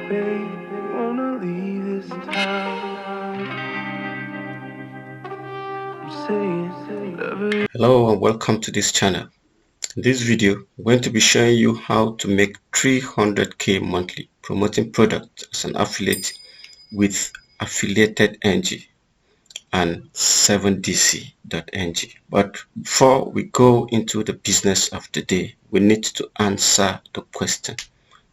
Wanna leave this town. I'm saying, Hello and welcome to this channel. In this video, I'm going to be showing you how to make 300k monthly promoting products as an affiliate with affiliated ng and 7dc.ng. But before we go into the business of the day, we need to answer the question: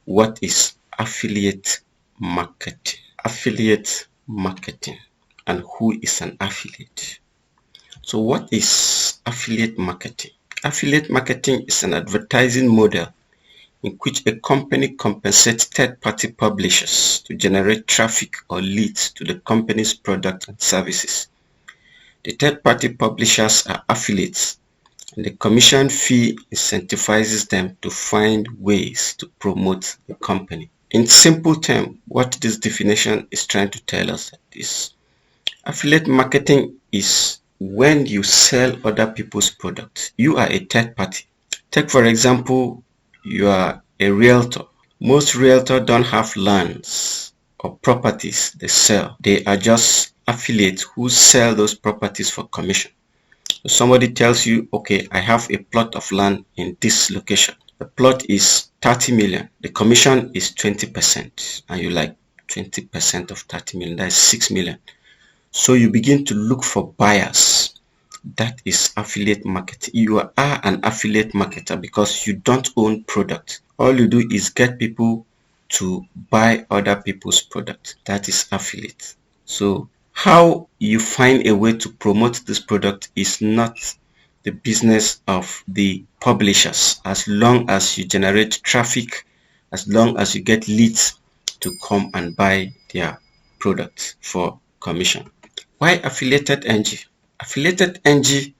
what is affiliate marketing? Affiliate marketing, and who is an affiliate? So what is affiliate marketing? Affiliate marketing is an advertising model in which a company compensates third-party publishers to generate traffic or leads to the company's products and services. The third-party publishers are affiliates, and the commission fee incentivizes them to find ways to promote the company. In simple terms, what this definition is trying to tell us is affiliate marketing is when you sell other people's products. You are a third party. Take for example, you are a realtor. Most realtors don't have lands or properties they sell. They are just affiliates who sell those properties for commission. So somebody tells you, okay, I have a plot of land in this location. The plot is 30 million. The commission is 20%. And you like 20% of 30 million. That is 6 million. So you begin to look for buyers. That is affiliate marketing. You are an affiliate marketer because you don't own product. All you do is get people to buy other people's product. That is affiliate. So how you find a way to promote this product is not the business of the publishers, as long as you generate traffic, as long as you get leads to come and buy their products for commission. Why affiliated ng? Affiliated ng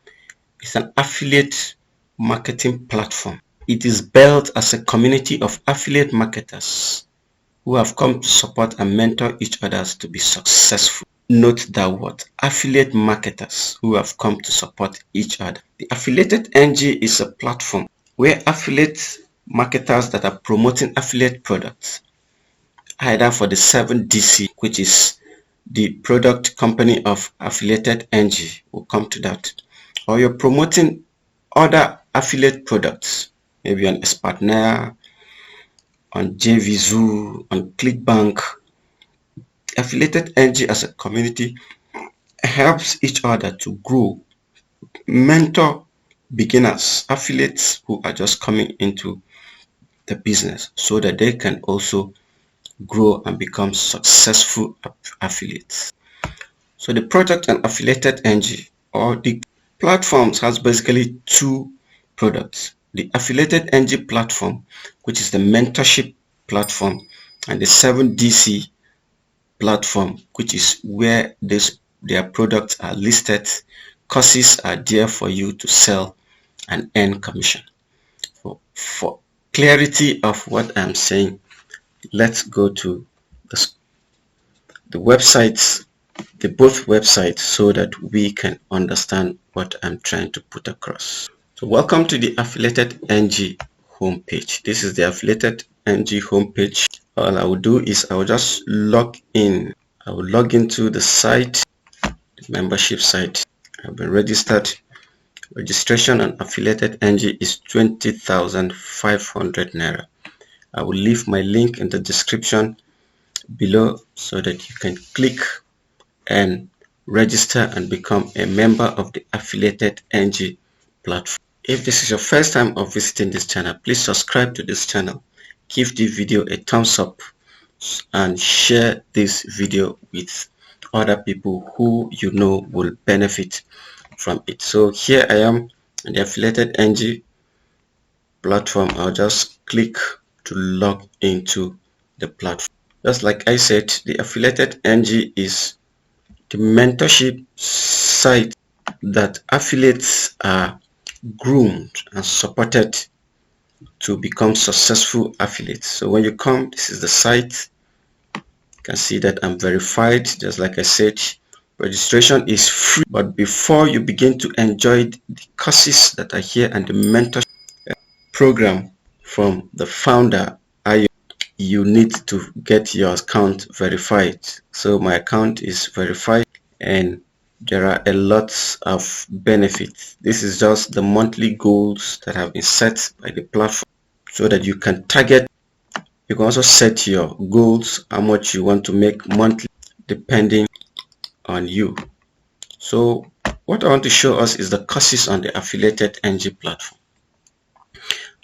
is an affiliate marketing platform. It is built as a community of affiliate marketers who have come to support and mentor each other to be successful. Note that word, affiliate marketers who have come to support each other. The affiliated ng is a platform where affiliate marketers that are promoting affiliate products, either for the 7DC, which is the product company of affiliated ng, will come to that, or you're promoting other affiliate products, maybe on Partner, on JVZoo, on ClickBank. Affiliated ng as a community helps each other to grow, mentor beginners, affiliates who are just coming into the business, so that they can also grow and become successful affiliates. So the product and affiliated ng, or the platforms, has basically two products: the affiliated ng platform, which is the mentorship platform, and the 7DC platform, which is where their products are listed. Courses are there for you to sell and earn commission. For clarity of what I'm saying, let's go to the websites, both websites, so that we can understand what I'm trying to put across. So welcome to the affiliated ng homepage. This is the affiliated ng homepage. All I will do is I will just log in. I will log into the site, the membership site. I've been registered. Registration on affiliated ng is 20,500 naira. I will leave my link in the description below so that you can click and register and become a member of the affiliated ng platform. If this is your first time of visiting this channel, please subscribe to this channel, give the video a thumbs up, and share this video with other people who you know will benefit from it. So here I am in the affiliated ng platform. I'll just click to log into the platform. Just like I said, the affiliated ng is the mentorship site that affiliates are groomed and supported to become successful affiliates. So when you come, this is the site. You can see that I'm verified. Just like I said, registration is free, but before you begin to enjoy the courses that are here and the mentorship program from the founder, you need to get your account verified. So my account is verified, and there are a lot of benefits. This is just the monthly goals that have been set by the platform so that you can target. You can also set your goals, how much you want to make monthly, depending on you. So what I want to show us is the courses on the affiliated NG platform.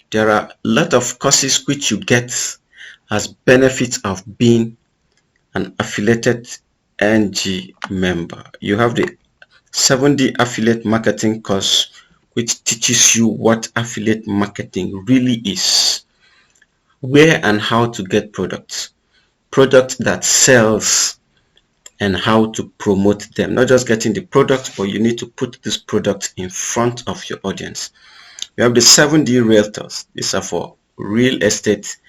There are a lot of courses which you get as benefits of being an affiliated NG member. You have the 7D affiliate marketing course, which teaches you what affiliate marketing really is, where and how to get products that sells, and how to promote them. Not just getting the product, but you need to put this product in front of your audience. We have the 7D realtors. These are for real estate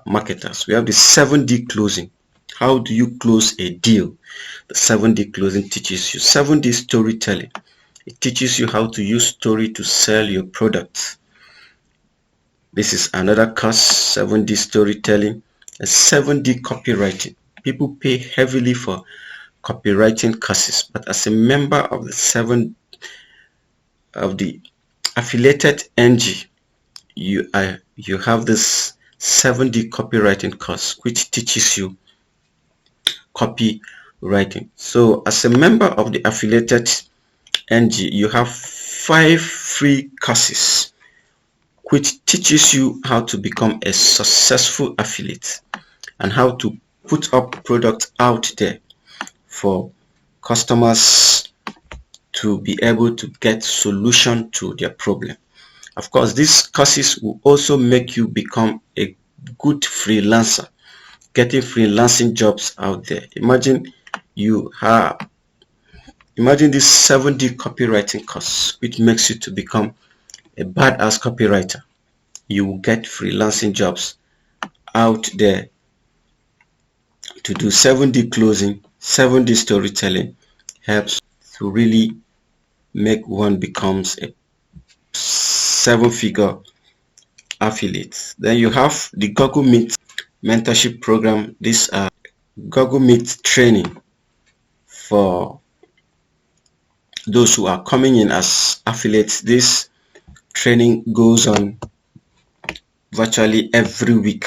marketers. We have the 7D closing. How do you close a deal? The 7D closing teaches you. 7D storytelling. It teaches you how to use story to sell your products. This is another course, 7D storytelling. And 7D copywriting. People pay heavily for copywriting courses, but as a member of the affiliated NG, you have this 7D copywriting course which teaches you copywriting. So as a member of the affiliated NG, you have 5 free courses which teaches you how to become a successful affiliate and how to put up products out there for customers to be able to get solution to their problem. Of course, these courses will also make you become a good freelancer, getting freelancing jobs out there. Imagine this 7D copywriting course, which makes you to become a badass copywriter. You will get freelancing jobs out there to do. 7D closing, 7D storytelling helps to really make one becomes a 7-figure affiliate. Then you have the Google Meet mentorship program. These are Google Meet training for those who are coming in as affiliates. This training goes on virtually every week.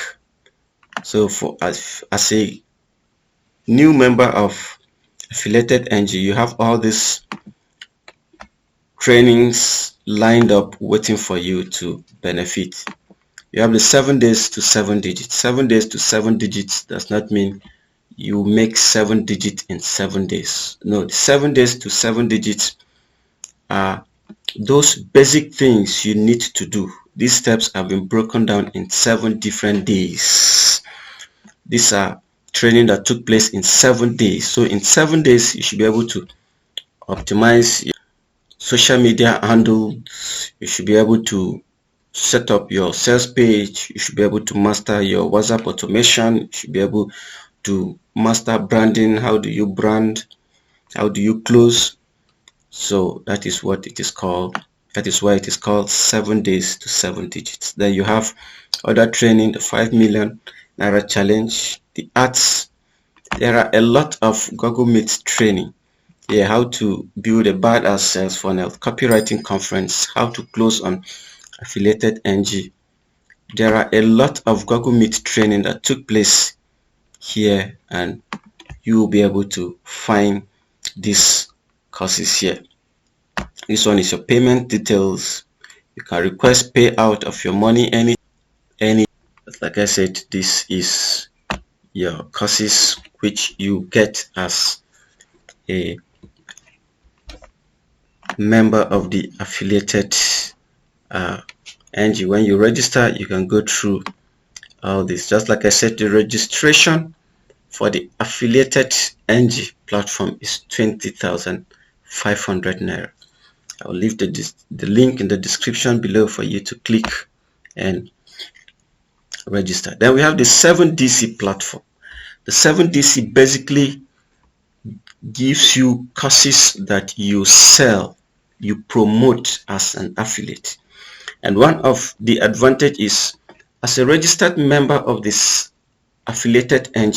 So for as a new member of affiliated NG, you have all these trainings lined up waiting for you to benefit. You have the 7 days to 7 digits. 7 days to 7 digits does not mean you make 7 digits in 7 days. No, the 7 days to 7 digits are those basic things you need to do. These steps have been broken down in 7 different days. These are training that took place in 7 days. So in 7 days, you should be able to optimize your social media handles. You should be able to set up your sales page. You should be able to master your WhatsApp automation. You should be able to master branding. How do you brand? How do you close? So that is what it is called. That is why it is called 7 days to 7 digits. Then you have other training, the 5 million Naira challenge, the arts. There are a lot of Google Meet training. Yeah, how to build a badass sales funnel, copywriting conference, how to close on affiliated NG. There are a lot of Google Meet training that took place here, and you will be able to find these courses here. This one is your payment details. You can request payout of your money any. Like I said, this is your courses which you get as a member of the affiliated NG. When you register, you can go through all this. Just like I said, the registration for the affiliated NG platform is 20,500 Naira. I'll leave the link in the description below for you to click and register. Then we have the 7DC platform. The 7DC basically gives you courses that you sell, you promote as an affiliate. And one of the advantage is, as a registered member of this affiliated ng,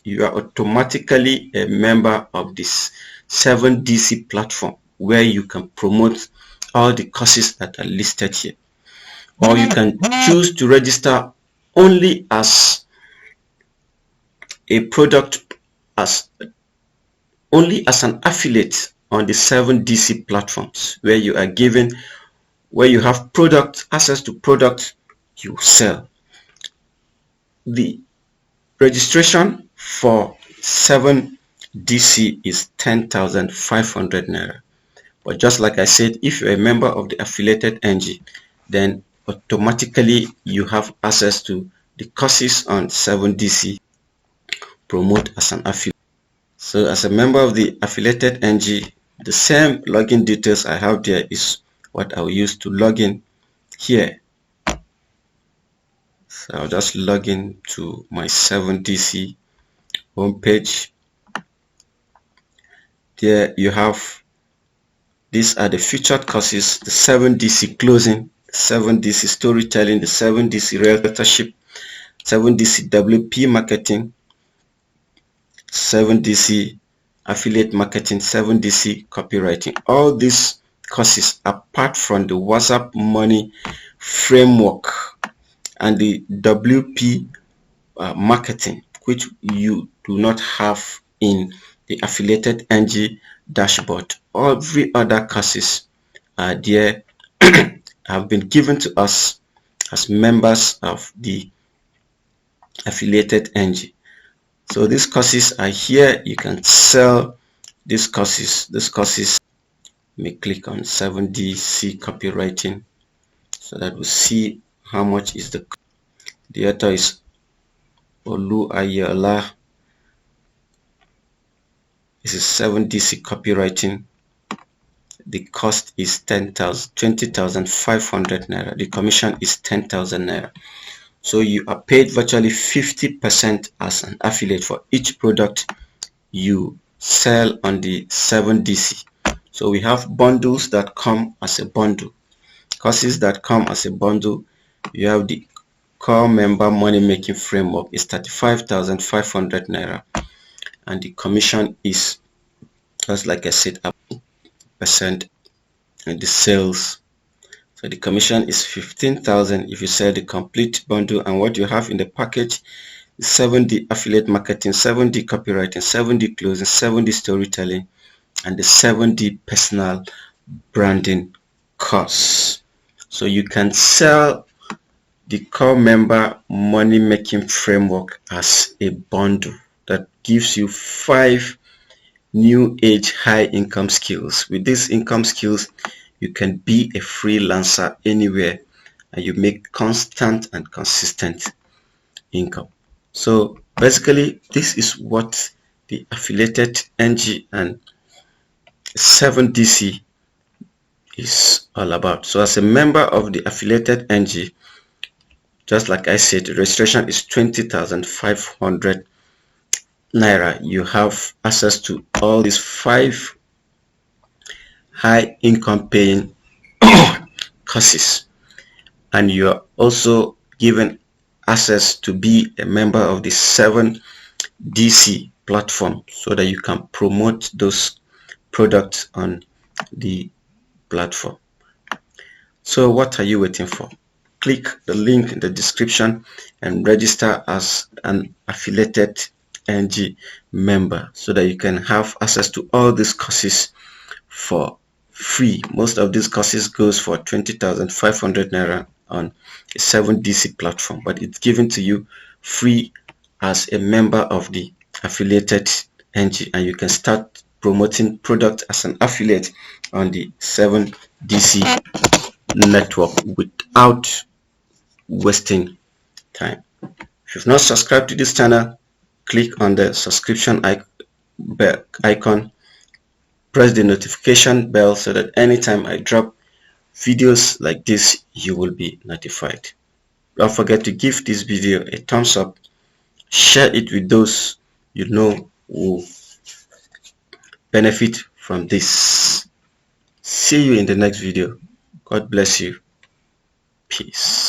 you are automatically a member of this 7DC platform, where you can promote all the courses that are listed here. Or you can choose to register only as a product, only as an affiliate on the 7DC platforms, where you are given, where you have access to products you sell. The registration for 7DC is 10,500 naira. But just like I said, if you're a member of the affiliated ng, then automatically you have access to the courses on 7DC. Promote as an affiliate. So as a member of the affiliated ng, the same login details I have there is what I'll use to log in here. So I'll just log in to my 7DC homepage. There you have, these are the featured courses: the 7DC closing, 7DC storytelling, the 7DC realtorship, 7DC WP marketing, 7DC affiliate marketing, 7DC copywriting. All these courses, apart from the WhatsApp money framework and the WP marketing, which you do not have in the affiliated ng dashboard. Every other courses are there have been given to us as members of the affiliated ng. So these courses are here. You can sell these courses. Let me click on 7DC copywriting so that we'll see how much is the author is Olu Ayola. This is 7DC copywriting. The cost is 20,500 naira. The commission is 10,000 naira. So you are paid virtually 50% as an affiliate for each product you sell on the 7DC. So we have bundles that come as a bundle, courses that come as a bundle. You have the core member money making framework is 35,500 naira, and the commission is, just like I said, percent in the sales. So the commission is 15,000 if you sell the complete bundle. And what you have in the package is 7D affiliate marketing, 7D copywriting, 7D closing, 7D storytelling, and the 7D personal branding course. So you can sell the core member money making framework as a bundle that gives you 5 new age high income skills. With these income skills, you can be a freelancer anywhere and you make constant and consistent income. So basically, this is what the affiliated ng and 7DC is all about. So as a member of the affiliated ng, just like I said, the registration is 20,500 naira. You have access to all these 5 high income paying courses, and you are also given access to be a member of the 7DC platform so that you can promote those products on the platform. So what are you waiting for? Click the link in the description and register as an affiliated ng member so that you can have access to all these courses for free. Most of these courses goes for 20,500 naira on a 7DC platform, but it's given to you free as a member of the affiliated ng, and you can start promoting products as an affiliate on the 7DC network without wasting time. If you've not subscribed to this channel, click on the subscription icon, press the notification bell so that anytime I drop videos like this, you will be notified. Don't forget to give this video a thumbs up, share it with those you know who benefit from this. See you in the next video. God bless you. Peace.